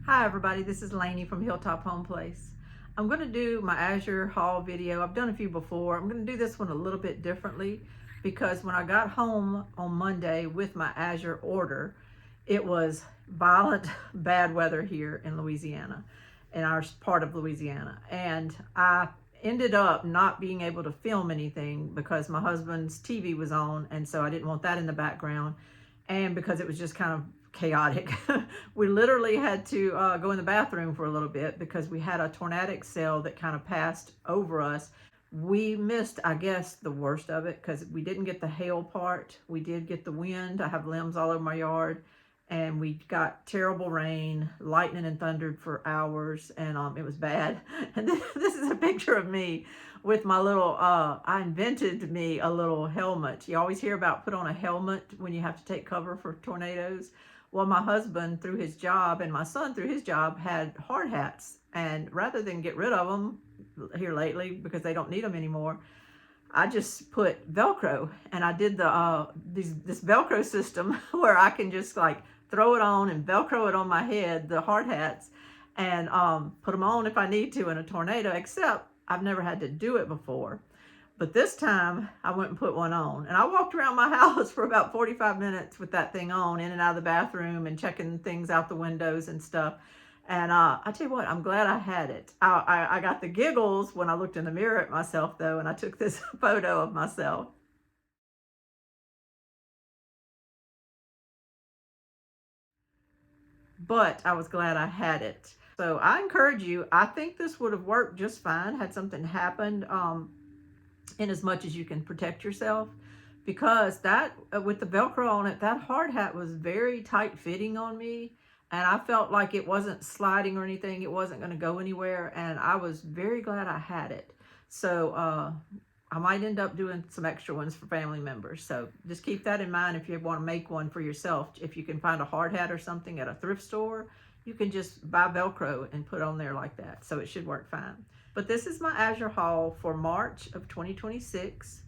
Hi everybody, this is Lainey from Hilltop Home Place. I'm going to do my Azure haul video. I've done a few before. I'm going to do this one a little bit differently because when I got home on Monday with my Azure order, it was violent bad weather here in Louisiana, in our part of Louisiana. And I ended up not being able to film anything because my husband's TV was on, and so I didn't want that in the background. And because it was just kind of chaotic. We literally had to go in the bathroom for a little bit because we had a tornadic cell that kind of passed over us. We missed, I guess, the worst of it because we didn't get the hail part. We did get the wind. I have limbs all over my yard. And we got terrible rain, lightning and thundered for hours, and it was bad. And this is a picture of me with my little, I invented me a little helmet. You always hear about put on a helmet when you have to take cover for tornadoes. Well, my husband through his job and my son through his job had hard hats. And rather than get rid of them here lately because they don't need them anymore, I just put Velcro, and I did this Velcro system where I can just like throw it on and Velcro it on my head, the hard hats, and put them on if I need to in a tornado, except I've never had to do it before. But this time I went and put one on, and I walked around my house for about 45 minutes with that thing on, in and out of the bathroom and checking things out the windows and stuff. And I tell you what, I'm glad I had it. I got the giggles when I looked in the mirror at myself, though, and I took this photo of myself. But I was glad I had it. So I encourage you. I think this would have worked just fine had something happened, in as much as you can protect yourself. Because that, with the Velcro on it, that hard hat was very tight fitting on me. And I felt like it wasn't sliding or anything. It wasn't going to go anywhere. And I was very glad I had it. So I might end up doing some extra ones for family members. So just keep that in mind if you want to make one for yourself. If you can find a hard hat or something at a thrift store, you can just buy Velcro and put on there like that. So it should work fine. But this is my Azure haul for March of 2026.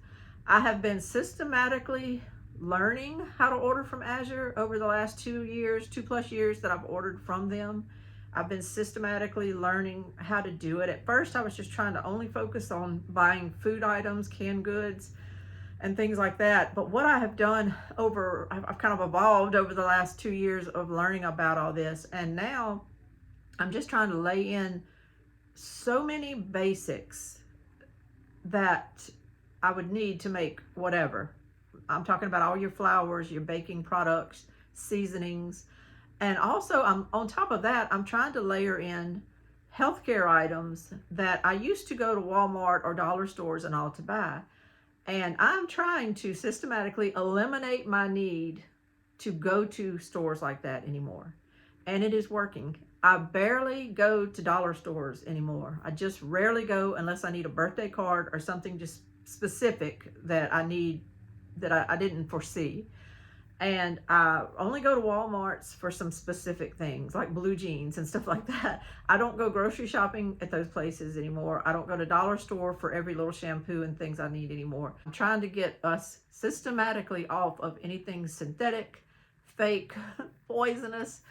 I have been systematically learning how to order from Azure over the last 2+ years that I've ordered from them. I've been systematically learning how to do it. At first, I was just trying to only focus on buying food items, canned goods, and things like that. But what I have done I've kind of evolved over the last 2 years of learning about all this. And now I'm just trying to lay in so many basics that I would need to make whatever. I'm talking about all your flours, your baking products, seasonings. And also, I'm on top of that, I'm trying to layer in healthcare items that I used to go to Walmart or dollar stores and all to buy. And I'm trying to systematically eliminate my need to go to stores like that anymore. And it is working. I barely go to dollar stores anymore. I just rarely go unless I need a birthday card or something just specific that I need that I didn't foresee. And I only go to Walmart's for some specific things like blue jeans and stuff like that. I don't go grocery shopping at those places anymore. I don't go to dollar store for every little shampoo and things I need anymore. I'm trying to get us systematically off of anything synthetic, fake, poisonous.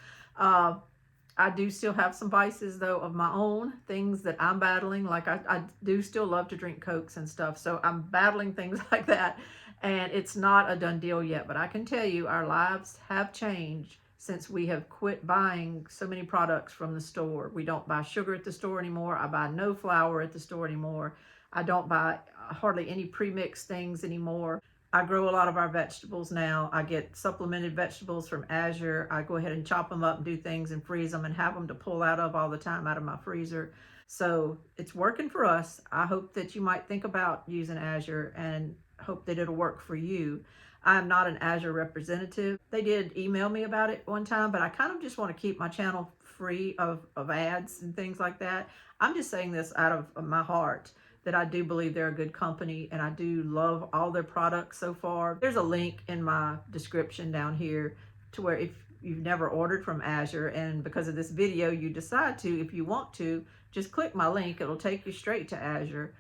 I do still have some vices though of my own, things that I'm battling. Like I do still love to drink Cokes and stuff. So I'm battling things like that. And it's not a done deal yet, but I can tell you our lives have changed since we have quit buying so many products from the store. We don't buy sugar at the store anymore. I buy no flour at the store anymore. I don't buy hardly any pre-mixed things anymore. I grow a lot of our vegetables now. I get supplemented vegetables from Azure. I go ahead and chop them up and do things and freeze them and have them to pull out of all the time out of my freezer. So it's working for us. I hope that you might think about using Azure and hope that it'll work for you. I'm not an Azure representative. They did email me about it one time, but I kind of just want to keep my channel free of ads and things like that. I'm just saying this out of my heart that I do believe they're a good company and I do love all their products so far. There's a link in my description down here to where if you've never ordered from Azure and because of this video you decide to, if you want to, just click my link. It'll take you straight to Azure.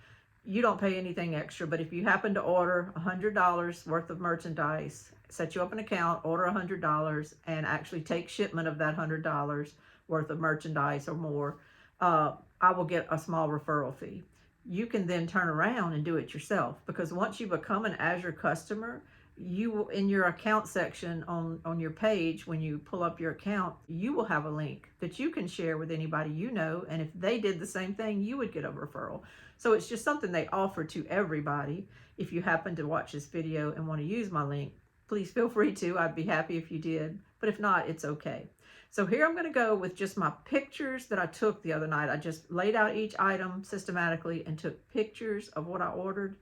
You don't pay anything extra, but if you happen to order $100 worth of merchandise, set you up an account, order $100, and actually take shipment of that $100, worth of merchandise or more, I will get a small referral fee. You can then turn around and do it yourself, because once you become an Azure customer, you will, in your account section on your page, when you pull up your account, you will have a link that you can share with anybody you know, and if they did the same thing, you would get a referral. So it's just something they offer to everybody. If you happen to watch this video and want to use my link, please feel free to. I'd be happy if you did, but if not, it's okay. So here I'm going to go with just my pictures that I took the other night. I just laid out each item systematically and took pictures of what I ordered.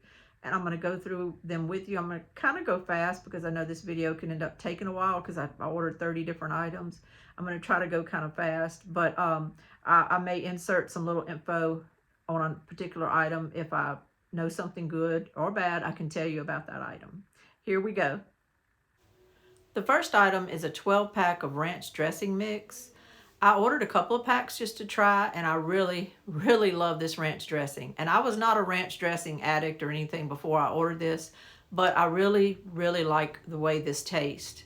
And I'm going to go through them with you. I'm going to kind of go fast because I know this video can end up taking a while because I ordered 30 different items. I'm going to try to go kind of fast, but I may insert some little info on a particular item. If I know something good or bad, I can tell you about that item. Here we go. The first item is a 12-pack of ranch dressing mix. I ordered a couple of packs just to try, and I really, really love this ranch dressing. And I was not a ranch dressing addict or anything before I ordered this, but I really, really like the way this tastes.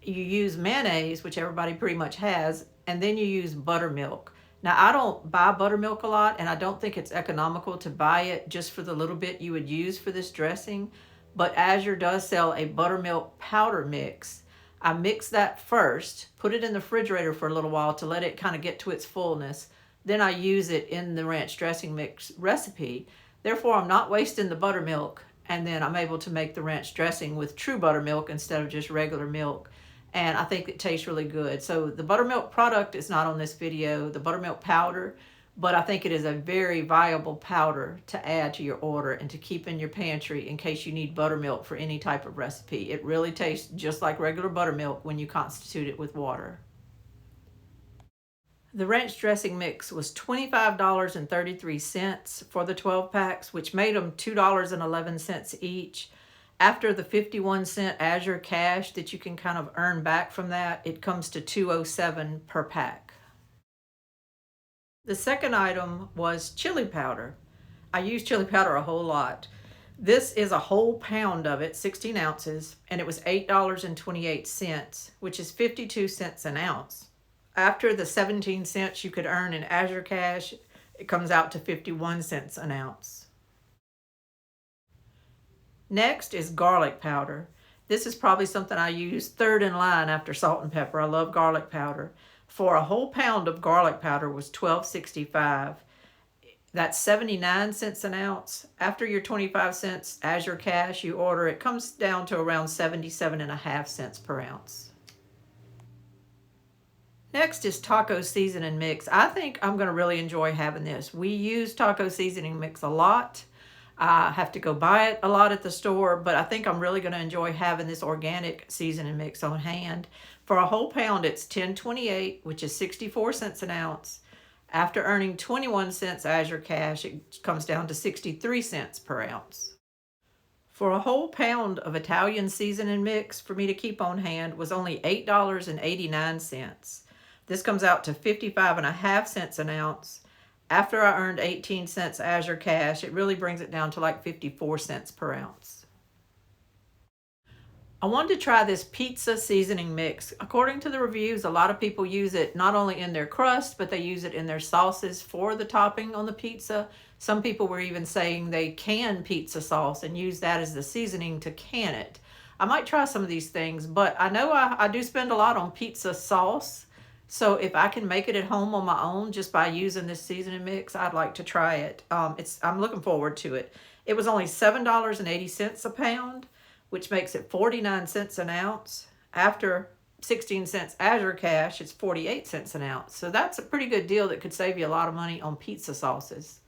You use mayonnaise, which everybody pretty much has, and then you use buttermilk. Now, I don't buy buttermilk a lot, and I don't think it's economical to buy it just for the little bit you would use for this dressing, but Azure does sell a buttermilk powder mix. I mix that first, put it in the refrigerator for a little while to let it kind of get to its fullness. Then I use it in the ranch dressing mix recipe. Therefore, I'm not wasting the buttermilk, and then I'm able to make the ranch dressing with true buttermilk instead of just regular milk. And I think it tastes really good. So the buttermilk product is not on this video, the buttermilk powder, but I think it is a very viable powder to add to your order and to keep in your pantry in case you need buttermilk for any type of recipe. It really tastes just like regular buttermilk when you constitute it with water. The ranch dressing mix was $25.33 for the 12 packs, which made them $2.11 each. After the 51-cent Azure cash that you can kind of earn back from that, it comes to $2.07 per pack. The second item was chili powder. I use chili powder a whole lot. This is a whole pound of it, 16 ounces, and it was $8.28, which is 52 cents an ounce. After the 17 cents you could earn in Azure cash, it comes out to 51 cents an ounce. Next is garlic powder. This is probably something I use third in line after salt and pepper. I love garlic powder. For a whole pound of garlic powder was $12.65. That's 79 cents an ounce. After your 25 cents Azure cash you order, it comes down to around 77.5 cents per ounce. Next is taco seasoning mix. I think I'm going to really enjoy having this. We use taco seasoning mix a lot. I have to go buy it a lot at the store, but I think I'm really going to enjoy having this organic seasoning mix on hand. For a whole pound, it's $10.28, which is 64 cents an ounce. After earning 21 cents Azure cash, it comes down to 63 cents per ounce. For a whole pound of Italian seasoning mix for me to keep on hand was only $8.89. This comes out to 55.5 cents an ounce. After I earned 18 cents Azure cash, it really brings it down to like 54 cents per ounce. I wanted to try this pizza seasoning mix. According to the reviews, a lot of people use it not only in their crust, but they use it in their sauces for the topping on the pizza. Some people were even saying they can pizza sauce and use that as the seasoning to can it. I might try some of these things, but I know I do spend a lot on pizza sauce. So if I can make it at home on my own just by using this seasoning mix, I'd like to try it. I'm looking forward to it. It was only $7.80 a pound, which makes it 49 cents an ounce. After 16 cents Azure cash, it's 48 cents an ounce. So that's a pretty good deal that could save you a lot of money on pizza sauces.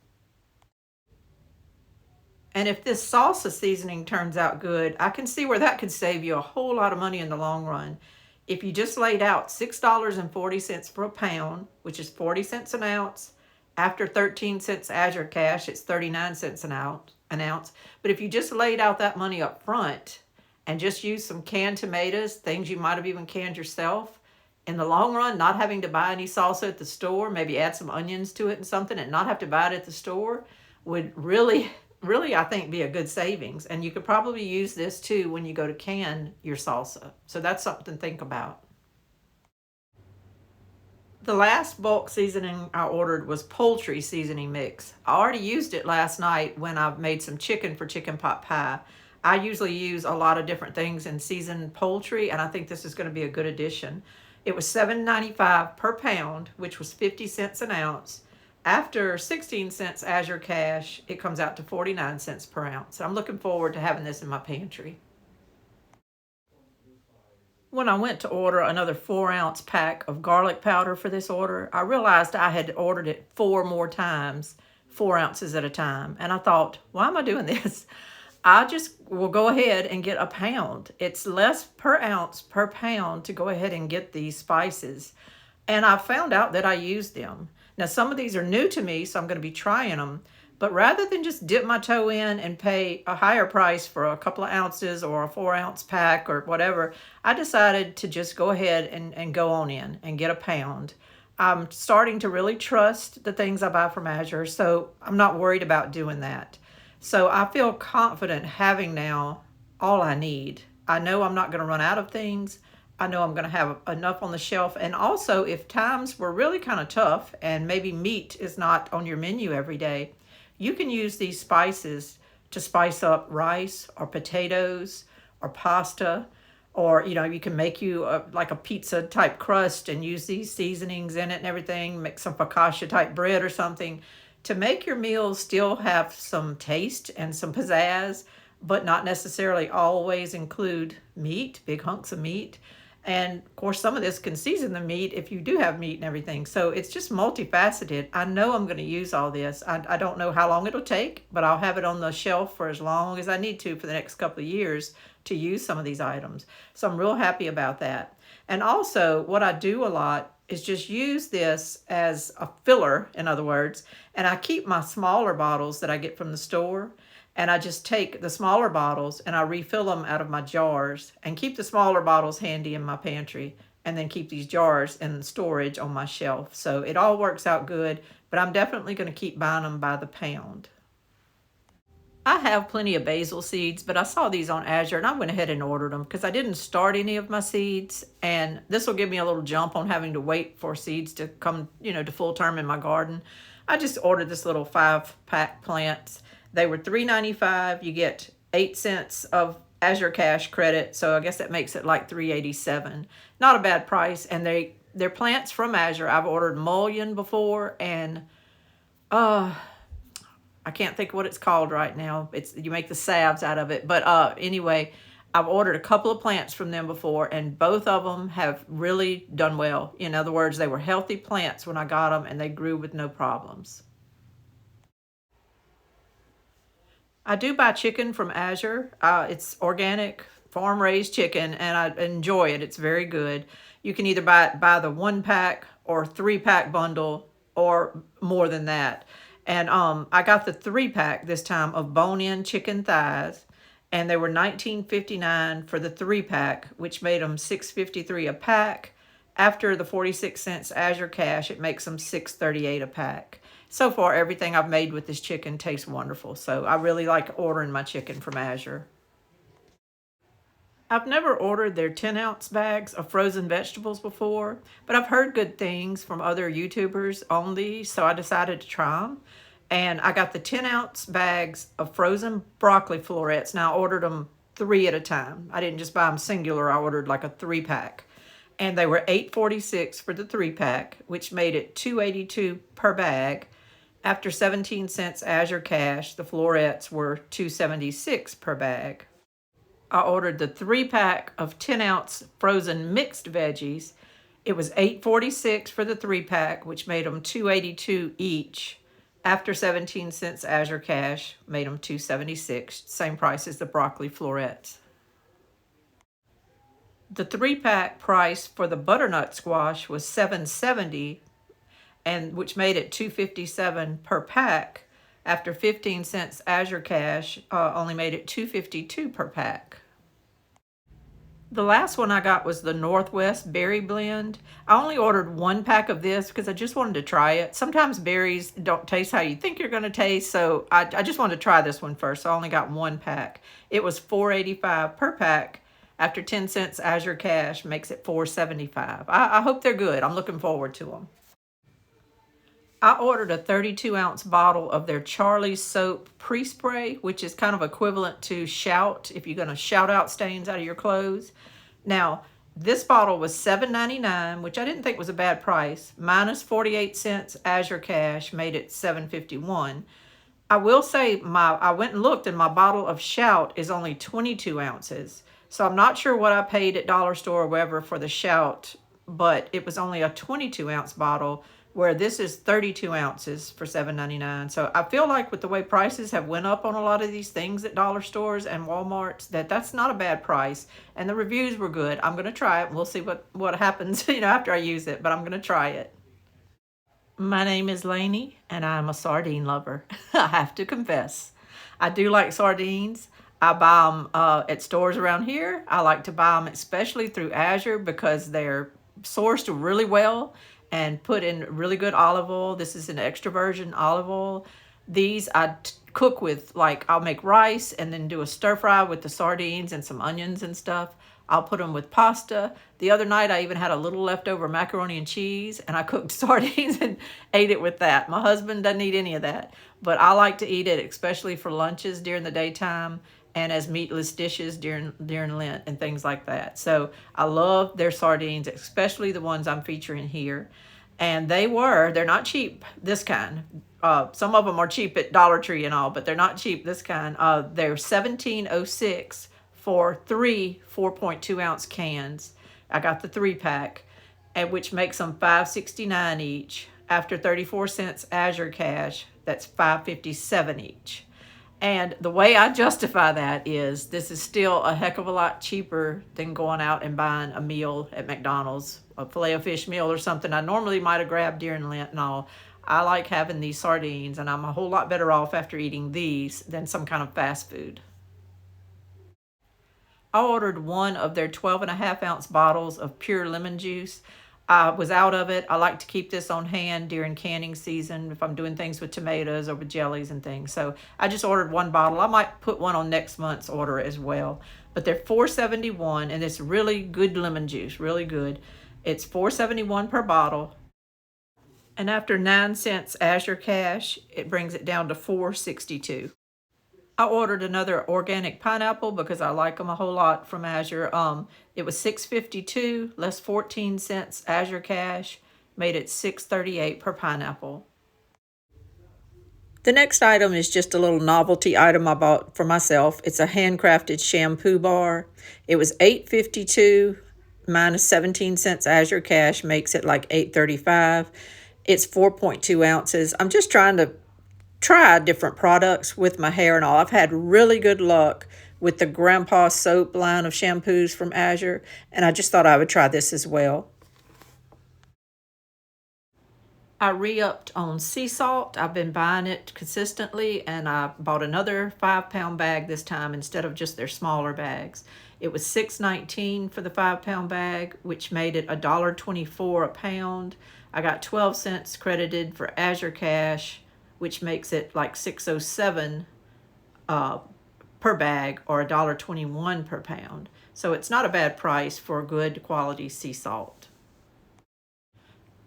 And if this salsa seasoning turns out good, I can see where that could save you a whole lot of money in the long run. If you just laid out $6.40 for a pound, which is 40 cents an ounce, after 13 cents Azure cash, it's 39 cents an ounce. But if you just laid out that money up front and just used some canned tomatoes, things you might have even canned yourself, in the long run, not having to buy any salsa at the store, maybe add some onions to it and something and not have to buy it at the store, would really, I think, be a good savings. And you could probably use this too when you go to can your salsa. So that's something to think about. The last bulk seasoning I ordered was poultry seasoning mix. I already used it last night when I made some chicken for chicken pot pie. I usually use a lot of different things in seasoned poultry, and I think this is going to be a good addition. It was $7.95 per pound, which was 50 cents an ounce. After 16 cents Azure cash, it comes out to 49 cents per ounce. I'm looking forward to having this in my pantry. When I went to order another 4 ounce pack of garlic powder for this order, I realized I had ordered it four more times, 4 ounces at a time. And I thought, why am I doing this? I just will go ahead and get a pound. It's less per ounce per pound to go ahead and get these spices. And I found out that I use them. Now, some of these are new to me, so I'm going to be trying them. But rather than just dip my toe in and pay a higher price for a couple of ounces or a 4 ounce pack or whatever, I decided to just go ahead and go on in and get a pound. I'm starting to really trust the things I buy from Azure, so I'm not worried about doing that. So I feel confident having now all I need. I know I'm not going to run out of things. I know I'm going to have enough on the shelf. And also, if times were really kind of tough and maybe meat is not on your menu every day, you can use these spices to spice up rice or potatoes or pasta, or you can make you like a pizza type crust and use these seasonings in it and everything. Make some focaccia type bread or something to make your meals still have some taste and some pizzazz, but not necessarily always include meat, big hunks of meat. And of course, some of this can season the meat if you do have meat and everything. So it's just multifaceted. I know I'm going to use all this. I don't know how long it'll take, but I'll have it on the shelf for as long as I need to for the next couple of years to use some of these items. So I'm real happy about that. And also, what I do a lot is just use this as a filler, in other words, and I keep my smaller bottles that I get from the store, and I just take the smaller bottles and I refill them out of my jars and keep the smaller bottles handy in my pantry, and then keep these jars in storage on my shelf. So it all works out good, but I'm definitely going to keep buying them by the pound. I have plenty of basil seeds, but I saw these on Azure and I went ahead and ordered them because I didn't start any of my seeds. And this will give me a little jump on having to wait for seeds to come, to full term in my garden. I just ordered this little 5-pack plants. They were $3.95. You get 8 cents of Azure Cash credit, so I guess that makes it like $3.87. Not a bad price, and they're plants from Azure. I've ordered mullein before, and I can't think of what it's called right now. You make the salves out of it, but anyway, I've ordered a couple of plants from them before, and both of them have really done well. In other words, they were healthy plants when I got them, and they grew with no problems. I do buy chicken from Azure. It's organic, farm-raised chicken, and I enjoy it. It's very good. You can either buy the 1-pack or 3-pack bundle or more than that. And I got the 3-pack this time of bone-in chicken thighs, and they were $19.59 for the 3-pack, which made them $6.53 a pack. After the 46 cents Azure Cash, it makes them $6.38 a pack. So far, everything I've made with this chicken tastes wonderful. So I really like ordering my chicken from Azure. I've never ordered their 10-ounce bags of frozen vegetables before, but I've heard good things from other YouTubers on these, so I decided to try them. And I got the 10-ounce bags of frozen broccoli florets. Now, I ordered them 3 at a time. I didn't just buy them singular. I ordered like a 3-pack. And they were $8.46 for the 3-pack, which made it $2.82 per bag. After 17 cents Azure Cash, the florets were $2.76 per bag. I ordered the 3-pack of 10-ounce frozen mixed veggies. It was $8.46 for the 3-pack, which made them $2.82 each. After 17 cents Azure Cash, made them $2.76, same price as the broccoli florets. The 3-pack price for the butternut squash was $7.70, and which made it $2.57 per pack. After 15 cents Azure Cash, only made it $2.52 per pack. The last one I got was the Northwest Berry Blend. I only ordered 1 pack of this because I just wanted to try it. Sometimes berries don't taste how you think you're going to taste, so I just wanted to try this one first. So I only got 1 pack. It was $4.85 per pack. After 10 cents Azure Cash makes it $4.75. I hope they're good. I'm looking forward to them. I ordered a 32-ounce bottle of their Charlie soap pre-spray, which is kind of equivalent to Shout if you're going to shout out stains out of your clothes. Now, this bottle was $7.99, which I didn't think was a bad price. Minus 48 cents Azure Cash made it $7.51. I will say I went and looked and my bottle of Shout is only 22 ounces. So I'm not sure what I paid at Dollar Store or wherever for the Shout, but it was only a 22-ounce bottle, where this is 32 ounces for $7.99. So I feel like with the way prices have went up on a lot of these things at dollar stores and Walmarts, that's not a bad price. And the reviews were good. I'm going to try it and we'll see what happens, after I use it, but I'm going to try it. My name is Lainey, and I'm a sardine lover. I have to confess. I do like sardines. I buy them at stores around here. I like to buy them especially through Azure because they're sourced really well and put in really good olive oil. This is an extra virgin olive oil. These I cook with, like, I'll make rice and then do a stir fry with the sardines and some onions and stuff. I'll put them with pasta. The other night I even had a little leftover macaroni and cheese and I cooked sardines and ate it with that. My husband doesn't eat any of that, but I like to eat it, especially for lunches during the daytime and as meatless dishes during Lent and things like that. So I love their sardines, especially the ones I'm featuring here. And they're not cheap, this kind. Some of them are cheap at Dollar Tree and all, but they're not cheap, this kind. They're $17.06 for three 4.2-ounce cans. I got the 3-pack, and which makes them $5.69 each. After 34 cents Azure Cash, that's $5.57 each. And the way I justify that is this is still a heck of a lot cheaper than going out and buying a meal at McDonald's, a Filet-O-Fish meal or something I normally might have grabbed during Lent and all. I like having these sardines, and I'm a whole lot better off after eating these than some kind of fast food. I ordered one of their 12.5-ounce bottles of pure lemon juice. I was out of it. I like to keep this on hand during canning season if I'm doing things with tomatoes or with jellies and things. So I just ordered one bottle. I might put one on next month's order as well. But they're $4.71, and it's really good lemon juice, really good. It's $4.71 per bottle. And after 9 cents Azure Cash, it brings it down to $4.62. I ordered another organic pineapple because I like them a whole lot from Azure. It was $6.52 less 14 cents Azure Cash, made it $6.38 per pineapple. The next item is just a little novelty item I bought for myself. It's a handcrafted shampoo bar. It was $8.52 minus 17 cents Azure Cash makes it like $8.35. It's 4.2 ounces. I'm just trying to try different products with my hair and all. I've had really good luck with the Grandpa Soap line of shampoos from Azure, and I just thought I would try this as well. I re-upped on sea salt. I've been buying it consistently, and I bought another 5-pound bag this time instead of just their smaller bags. It was $6.19 for the 5-pound bag, which made it $1.24 a pound. I got 12 cents credited for Azure Cash, which makes it like $6.07 per bag, or $1.21 per pound. So it's not a bad price for good quality sea salt.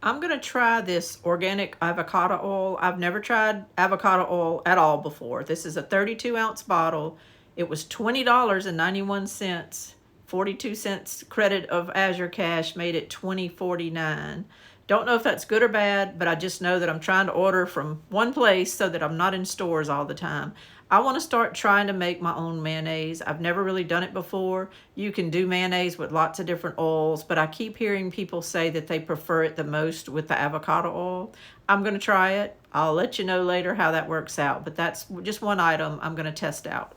I'm going to try this organic avocado oil. I've never tried avocado oil at all before. This is a 32-ounce bottle. It was $20.91. 42 cents credit of Azure Cash made it $20.49. Don't know if that's good or bad, but I just know that I'm trying to order from one place so that I'm not in stores all the time. I want to start trying to make my own mayonnaise. I've never really done it before. You can do mayonnaise with lots of different oils, but I keep hearing people say that they prefer it the most with the avocado oil. I'm going to try it. I'll let you know later how that works out, but that's just one item I'm going to test out.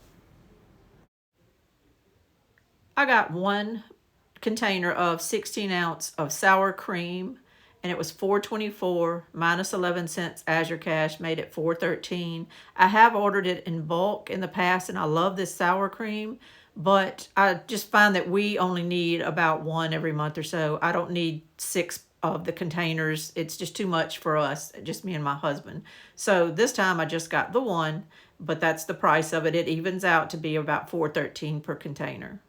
I got one container of 16 ounce of sour cream, and it was $4.24 minus 11 cents Azure Cash made it $4.13. I have ordered it in bulk in the past, and I love this sour cream, but I just find that we only need about one every month or so. I don't need 6 of the containers. It's just too much for us, just me and my husband. So this time I just got the one, but that's the price of it. It evens out to be about $4.13 per container.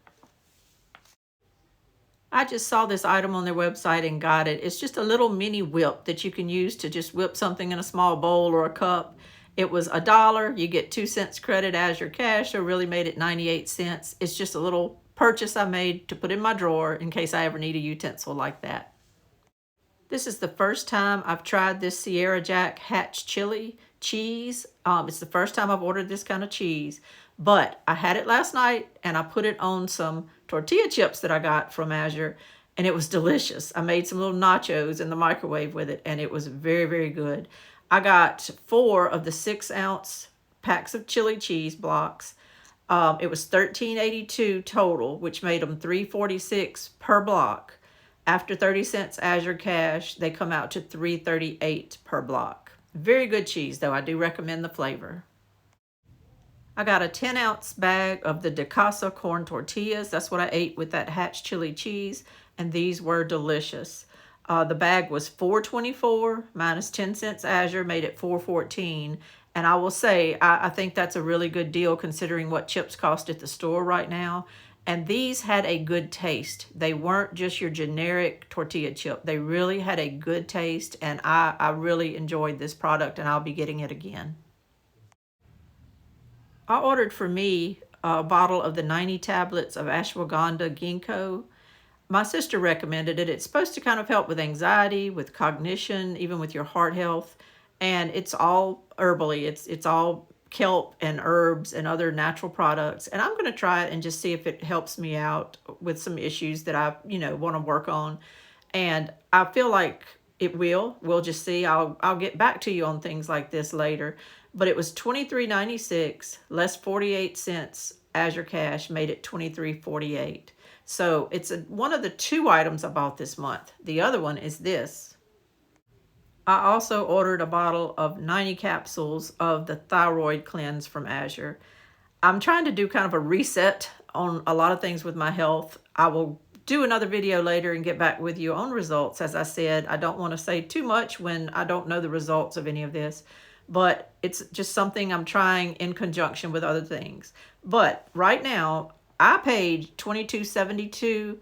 I just saw this item on their website and got it. It's just a little mini whip that you can use to just whip something in a small bowl or a cup. It was $1. You get 2 cents credit as your cash, so really made it 98 cents. It's just a little purchase I made to put in my drawer in case I ever need a utensil like that. This is the first time I've tried this Sierra Jack Hatch chili cheese. It's the first time I've ordered this kind of cheese, but I had it last night and I put it on some tortilla chips that I got from Azure, and it was delicious. I made some little nachos in the microwave with it, and it was very, very good. I got 4 of the 6-ounce packs of chili cheese blocks. It was $13.82 total, which made them $3.46 per block. After 30 cents Azure cash, they come out to $3.38 per block. Very good cheese, though. I do recommend the flavor. I got a 10-ounce bag of the De Casa corn tortillas. That's what I ate with that Hatch chili cheese, and these were delicious. The bag was $4.24 minus 10 cents Azure, made it $4.14. And I will say, I think that's a really good deal considering what chips cost at the store right now. And these had a good taste. They weren't just your generic tortilla chip. They really had a good taste, and I really enjoyed this product, and I'll be getting it again. I ordered for me a bottle of the 90 tablets of ashwagandha ginkgo. My sister recommended it. It's supposed to kind of help with anxiety, with cognition, even with your heart health. And it's all herbally. It's all kelp and herbs and other natural products. And I'm going to try it and just see if it helps me out with some issues that I, want to work on. And I feel like it will. We'll just see. I'll get back to you on things like this later. But it was $23.96 less 48 cents Azure cash made it $23.48. So it's one of the 2 items I bought this month. The other one is this. I also ordered a bottle of 90 capsules of the thyroid cleanse from Azure. I'm trying to do kind of a reset on a lot of things with my health. I will do another video later and get back with you on results. As I said, I don't want to say too much when I don't know the results of any of this, but it's just something I'm trying in conjunction with other things. But right now, I paid $22.72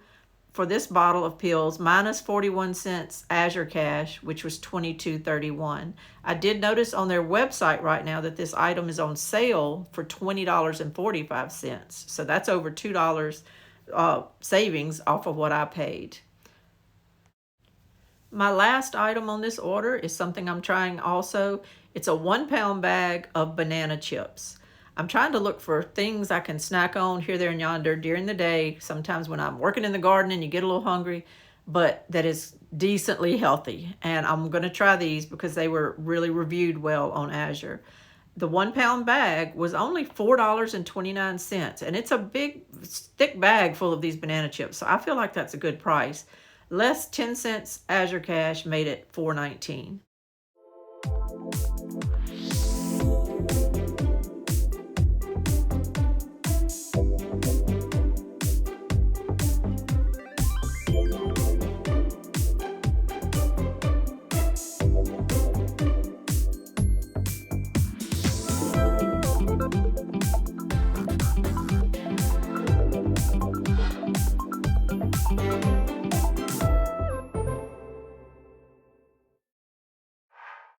for this bottle of pills minus 41 cents Azure cash, which was $22.31. I did notice on their website right now that this item is on sale for $20.45. So that's over $2 savings off of what I paid. My last item on this order is something I'm trying also. It's a 1-pound bag of banana chips. I'm trying to look for things I can snack on here, there, and yonder during the day, sometimes when I'm working in the garden and you get a little hungry, but that is decently healthy. And I'm going to try these because they were really reviewed well on Azure. The 1-pound bag was only $4.29, and it's a big, thick bag full of these banana chips. So I feel like that's a good price. Less 10 cents Azure cash made it $4.19.